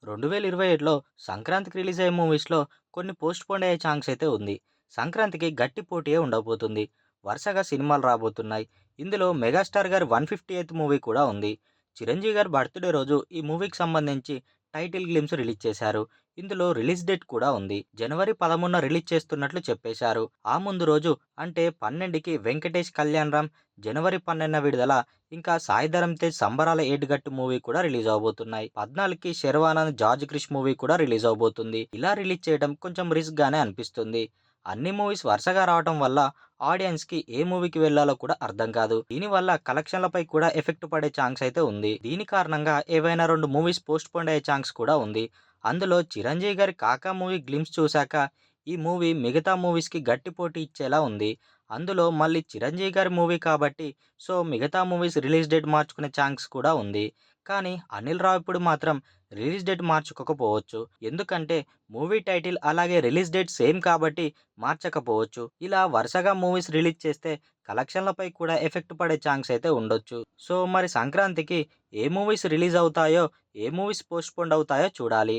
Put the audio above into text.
2027లో సంక్రాంతికి రిలీజ్ అయ్యే మూవీస్‌లో కొన్ని పోస్ట్‌పోన్ అయ్యే ఛాన్స్ అయితే ఉంది. సంక్రాంతికి గట్టి పోటీయే ఉండబోతుంది. వరుసగా సినిమాలు రాబోతున్నాయి. ఇందులో మెగాస్టార్ గారి 150th మూవీ కూడా ఉంది. చిరంజీవి గారి బర్త్‌డే రోజు ఈ మూవీకి సంబంధించి టైటిల్ గ్లింప్స్ రిలీజ్ చేశారు. ఇందులో రిలీజ్ డేట్ కూడా ఉంది. జనవరి 13న రిలీజ్ చేస్తున్నట్లు చెప్పేశారు. ఆ ముందు రోజు అంటే 12కి వెంకటేష్ కళ్యాణ్ రామ్ జనవరి 12న విడుదల. ఇంకా సాయి ధరమ్ తేజ్ సంబరాల ఏటుగట్టు మూవీ కూడా రిలీజ్ అవబోతున్నాయి. 14కి శర్వానంద్ జార్జ్ క్రిష్ మూవీ కూడా రిలీజ్ అవబోతుంది. ఇలా రిలీజ్ చేయడం కొంచెం రిస్క్ గానే అనిపిస్తుంది. అన్ని మూవీస్ వరుసగా రావటం వల్ల ఆడియన్స్ కి ఏ మూవీకి వెళ్లాలో కూడా అర్థం కాదు. దీనివల్ల కలెక్షన్లపై కూడా ఎఫెక్ట్ పడే ఛాన్స్ అయితే ఉంది. దీని కారణంగా ఏవైనా 2 మూవీస్ పోస్ట్ పోన్ అయ్యే ఛాన్స్ కూడా ఉంది. అందులో చిరంజీవి గారి 'కాకా' మూవీ గ్లింప్స్ చూశాక ఈ మూవీ మిగతా మూవీస్‌కి గట్టి పోటీ ఇచ్చేలా ఉంది. అందులో మళ్ళీ చిరంజీవి గారి మూవీ కాబట్టి సో మిగతా మూవీస్ రిలీజ్ డేట్ మార్చుకునే ఛాన్స్ కూడా ఉంది. కానీ అనిల్ రావిపూడి మాత్రం రిలీజ్ డేట్ మార్చుకోకపోవచ్చు. ఎందుకంటే మూవీ టైటిల్ అలాగే రిలీజ్ డేట్ సేమ్ కాబట్టి మార్చకపోవచ్చు. ఇలా వరుసగా మూవీస్ రిలీజ్ చేస్తే కలెక్షన్లపై కూడా ఎఫెక్ట్ పడే ఛాన్స్ అయితే ఉండొచ్చు. సో మరి సంక్రాంతికి ఏ మూవీస్ రిలీజ్ అవుతాయో, ఏ మూవీస్ పోస్ట్‌పోన్ అవుతాయో చూడాలి.